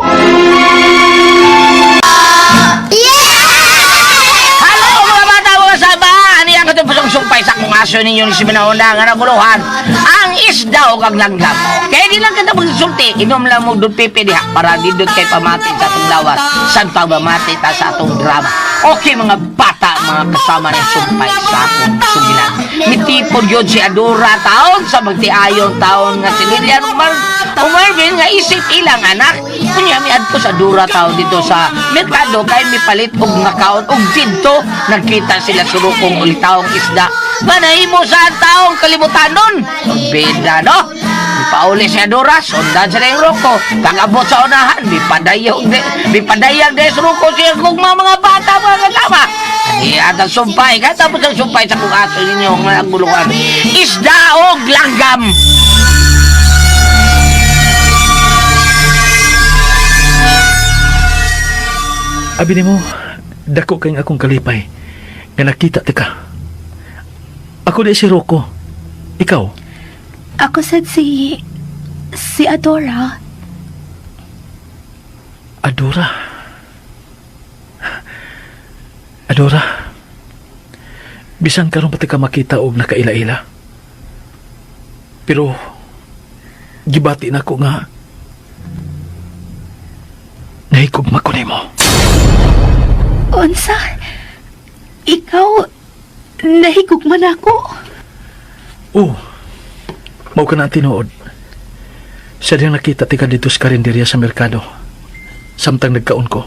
Halo mga bata mga sama! Ano yan katong pasong-sumpay sa kong aso ninyo ni si Manahonda nga naguluhan? Ang isda o kag langgam. Kaya di lang kita magsulti, inom lang mo doon pipi diha para di doon kay pamati sa atong lawas. San pa ba mati ta sa atong drama? Okay mga bata, mga kasama ng sumpay sa akong sugilan. Mitipod yun si Adora taon sa magtiayong taon nga si Lilian Umarvin nga isip ilang anak. Kunya mi adto sa Adora taon dito sa merkado kay mi palit og nakaon og dito nagkita sila surukong ulitaong isda. Manahimo sa taong kalibutan nun. Bida no? Pauli si Adora, sundan sa yung Rocco. Kagabot sa unahan, bipadayag de sa Rocco siya kung mga bata mga kasama. At ang sumpay, katapos ang sumpay sa kung aso ninyo ang guluhan. Isda o langgam. Abi ni mo, dako kang akong kalipay nga nakita ti ka. Ako di si Rocco. Ikaw? Ako sad si Adora. Adora? Adora? Bisan karon pati ka makita og nakaila-ila. Pero gibati na ko nga nahigugma ko nimo. Unsa? Ikaw nahigugman ako? Oh, mao ka na ang tinuod. Siya din nakita ti ka dito sa karinderya sa merkado. Samtang nagkaon ko.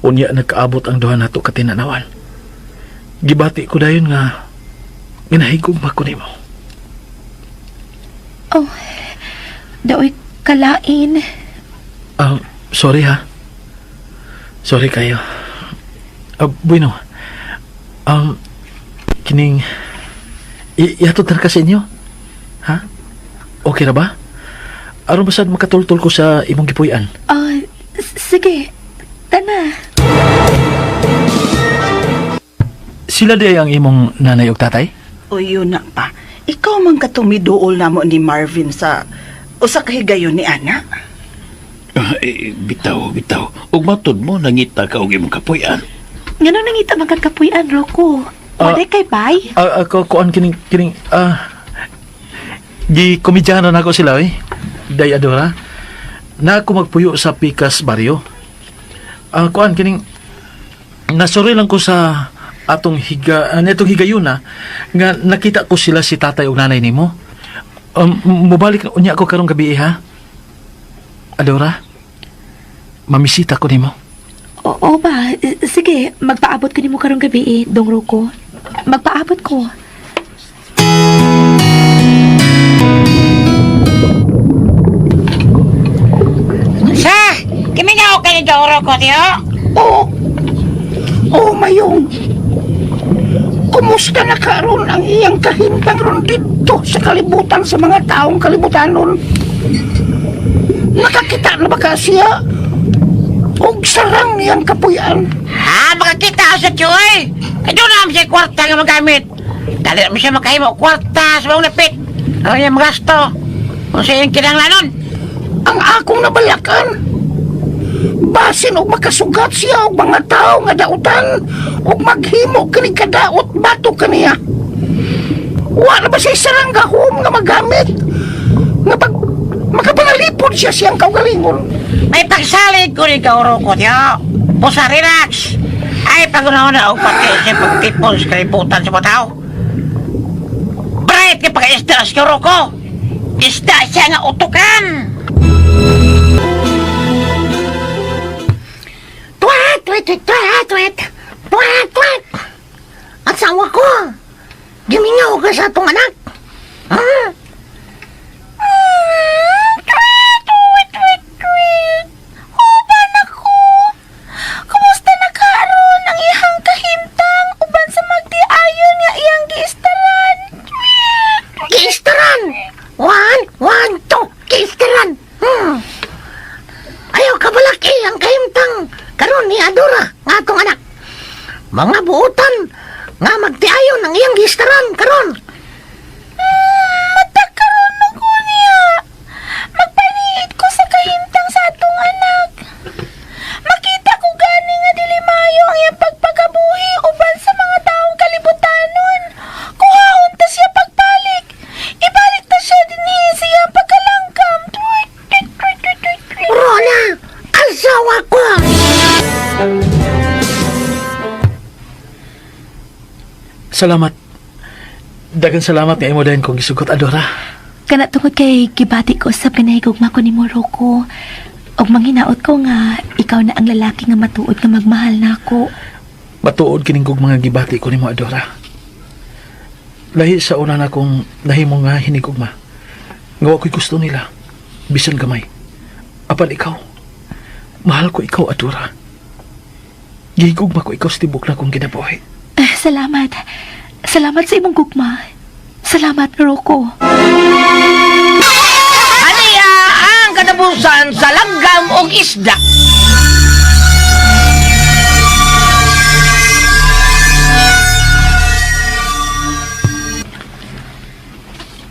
Unya nagkaabot ang duha nato katinanawan. Gibati ko dayon nga ginahigugma ko nimo. Oh, daoy kalain. Sorry ha. Sorry kayo. Bueno. Kining ihatod na ka sa inyo? Ha? Okay na ba? Aron ba saan makatultol ko sa imong gipuy-an? Sige. Tana. Sila di ang imong nanay o tatay? O yun na pa. Ikaw man katumiduol na mo ni Marvin sa usa ka higayon ni Ana. Bitaw. Ug matod mo, nangita ka og imong kapuyan. Nga nang nangita magkakapuyan, Rocco. Wala kay bay? Ako, kuan kining, di komedyano na ako sila, eh. Day Adora. Na ako magpuyo sa Picas Barrio. Kuan kining, nasuri lang ko sa atong netong higayuna nga nakita ko sila si tatay ug nanay nimo. Mubalik unya ako karong gabi, ha? Adora, mamisita ko nimo. Oo ba? Sige, magpaabot ko nimo karong gabi, Dong Rocco. Magpaabot ko. Sa, kimingaw ka ni Gauro ko, tiyo? Oo. Oo, Mayong. Kumusta na karon ang iyang kahintang ron dito sa kalibutan sa mga taong kalibutanon? Nakakita na ba ka siya? Og sarang niyang kapuyan? Ha, makakita ako sa Choy. Kaya na siya kwarta nga magamit. Dali naman siya makahimo kwarta sa mga napit. Ano niya magasto? Kung siya yung kinanglanon. Ang akong nabalakan. Basin og makasugat siya og mga tao nga dautan og maghimo kini kadaot bato kaniya. Wala ba siya sarang gahom nga magamit? Nga pag makapangalipod siya siyang kaugalingon. May pagsalig ko ni Gauro ko, tiyo. Pusa, relax. Ay, pag-unaw na og pati siya pagtipon sa kalibutan sa mga tao. Bright ka pag-isda sa Gauro ko. Isda siya nga utukan. Twat! Asawa ko! Gimingaw ka sa atong anak! Ha? Huban ako. Kumusta na karon ang iyang kahimtang uban sa magtiayon nga iyang giistaran? Kiistaran! One, two, kiistaran! Ayaw ka balaki ang kahimtang karon ni Adora nga atong anak. Mga buotan nga magtiayon ang iyang giistaran karon. Matakaron mo ko niya. Magpaniid ko sa kahimtang sa atong anak. Makita ko gani nga dili maayo ang iyang pagpagabuhi uban sa mga taong kalibutanon. Kuhaon ta siya pagpalik. Ibalik ta siya dinhi sa iyang pagkalangkam. Rona! Asawa ko! Salamat. Dagan salamat nga imo dayon kong gisugot, Adora. Kana tungod kay gibati ko sa pinahigugma ko ni Morocco. Og manginaot ko nga ikaw na ang lalaki nga matuod nga magmahal nako. Matuod kining kog mga gibati ko nimo, Adora. Lahi sa una na kong nahimo nga hinigugma. Nga ko'y gusto nila. Bisan gamay. Apan ikaw. Mahal ko ikaw, Adora. Gihigugma ko ikaw sa tibok na kong ginabuhi. Salamat. Salamat sa imong gugma. Salamat, Rocco. Aniya ang katapusan sa langgam o isda.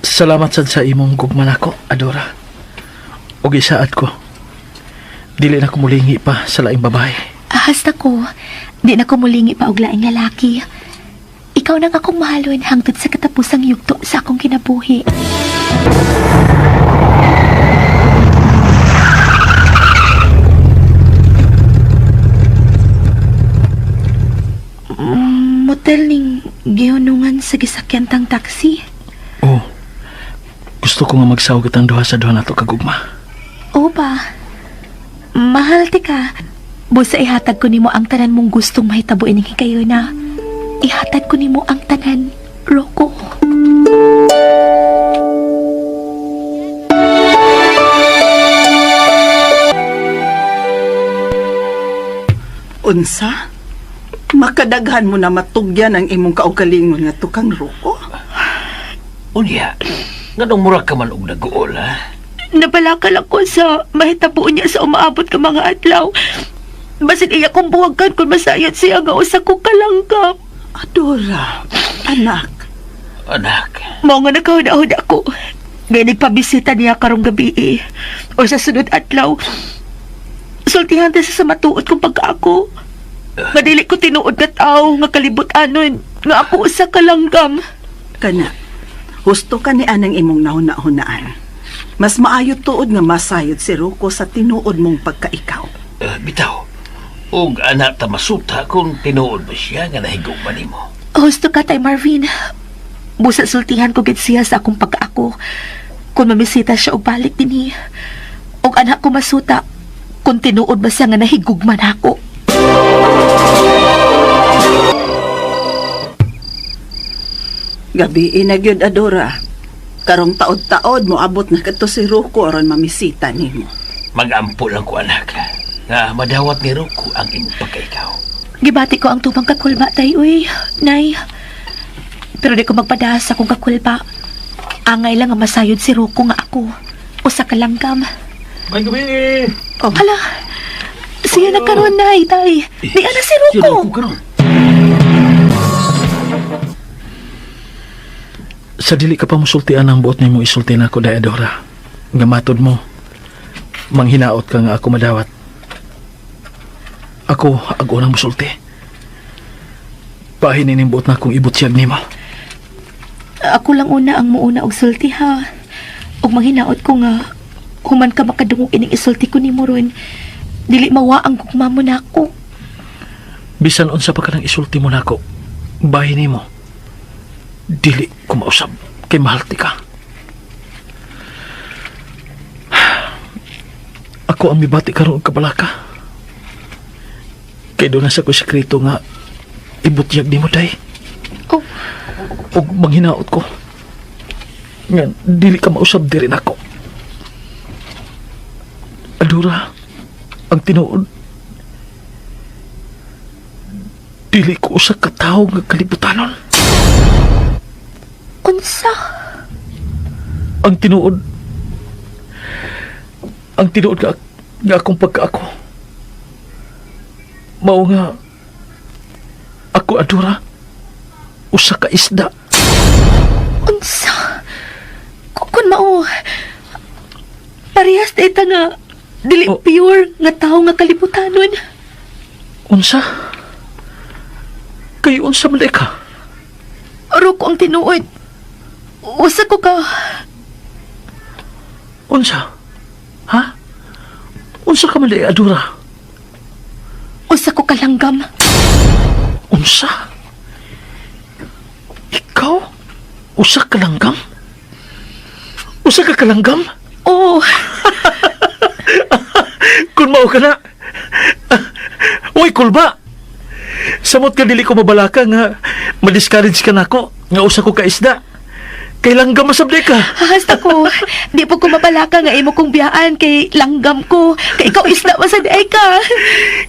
Salamat sad sa imong gugma nako, Adora. Og isaat ko. Dili na ko mulingi pa sa laing babae. Hasta ko, di na ko mulingi pa og laing lalaki. Ikaw nang akong mahalon hangtod sa katapusang yugto sa akong kinabuhi. Motel ning gihunungan sa gisakyan tang taxi. Oh, gusto ko nga magsawag ang duha sa duha nato kagugma. O ba? Mahal ti ka. Busa ihatag ko nimo ang tanan mong gustong mahitabo ining hikayo na. Ihatag ko nimo ang tanan, Rocco. Unsa? Makadaghan mo na matugyan ang imong kaugalingon nga tukang Rocco? Unya, ganong mura ka man og nag-uol, ha? Nabalakal ako sa mahitabo niya sa umaabot ka mga adlaw. Basin iya kong buwagan kung masayat siya nga usa ko kalanggap. Adora, anak. Anak, Mao nga nakahud-ahud ako. Ngayon nagpabisita niya karong gabi o sa sunod adlaw. Sultihan ta sa matuod kong pagkaako. Madili ko tinuod na tao nga kalibut-anon nga ako usa kalanggam. Kana, husto ka ni anang imong nahuna-hunaan. Mas maayo tuod nga masayod si Rocco sa tinuod mong pagkaikaw. bitaw. Og anak ta masuta kung tinuod ba siya nga nahigugma nimo. Husto ka tay Marvin. Busa sultihan ko gid siya sa akong pagkaako. Kung mamisita siya og balik dinhi. Og anak ko masuta kung tinuod ba siya nga nahigugman ako. Gabi inagyod Adora. Karong taod-taod mo abot na kadto si Ruko aron mamisita nimo. Magampo lang ko, anak. Nga madawat ni Ruko ang imong pagkaikaw. Gibati ko ang tubang kakulba, tay, uy, nay. Pero di ko magpadahas sa kong kakulba. Angay lang ang masayod si Ruko nga ako. Usa ka langgam. May gabi! Oh, Hala, siya na karon, nay, tay. Di ana si Ruko. Sa dili ka pa musultian ang buot nimo isulti na ako, day Adora. Nga matod mo, manghinaot ka nga ako madawat. Ako, ang unang musulti. Pahinin buot na akong ibutyag nimo. Ako lang una ang muuna og sulti, ha. Og manghinaot ko nga, human ka makadungog ining isulti ko ni mo ron, dili mawa ang gugma mo na ako. Bisan unsa pa ka nang isulti mo na ako, bahin nimo. Dili ko mausab, kay mahal ti ka. Ako ang mibati karon og kabalaka. Kay doon na sa ko sekreto nga ibutyag nimo day. Oh, Og manghinaot ko. Nga, dili ka mausab di rin ako. Adora, ang tinuod. Dili ko usa ka tawo nga kalibutanon. unsa? Ang tinuod nga akong pagkaako. Mao nga ako, Adora, usa ka isda. Unsa? Kung mao, parehas data nga dili Oh. pure nga tao nga kalibutanon. Unsa? Kay unsa man ka? Aro ko ang tinuod. Usa ko ka. Unsa? Ha? Unsa ka man Adora? Usa ko kalanggam. Unsa? Ikaw? Usa ka langgam? Usa ka kalanggam? Oh, Kung mao ka na. Uy, kulba! Samot ka dili ko mabalaka nga ma-discourage ka nako nga usa ko ka isda. Kay langgam masabdi ka. hasta ko. Di po ko mabalaka nga imo kong biyaan kay langgam ko. Kay ikaw isda masaday ka.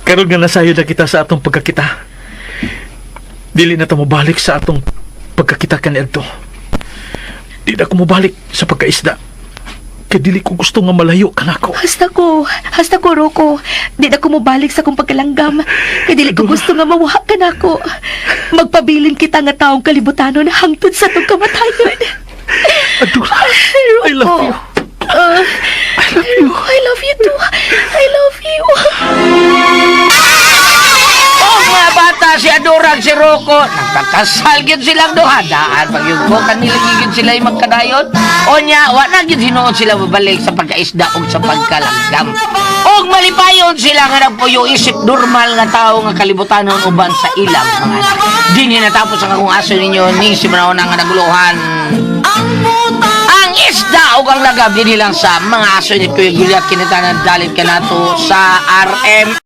Karon nga nasayo na kita sa atong pagkakita. Dili na ta mobalik sa atong pagkakita kanadto. Di na ko mobalik sa pagkaisda. Kay dili ko gusto nga malayo ka nako. Hasta ko, Roko. Di na ko mabalik sa kong pagkalanggam. Kay dili ko gusto nga mawaha ka na ako. Magpabilin kita nga taong kalibutanon hangtod sa tong kamatayon. Adora, I love you. I love you. I love you too. I love you. Oh, mga bata, si Adora at si Rocco, nagkakasal gyud silang duha. Daan pag yung bukan nila gyud sila yung magkadayon. O nya, wala gyud hinuon sila babalik sa pagkaisda o sa pagkalanggam. Og malipayon sila nga nagpuyo isip normal nga tao nga kalibutanon uban sa ilang mga anak. Di ni natapos ang akong aso ninyo ning si Manao nga naguluhan. Ang isda o ang lagab din lang sa mga aso ni Kuya Juliet kinitanan dalit ka nato sa RMN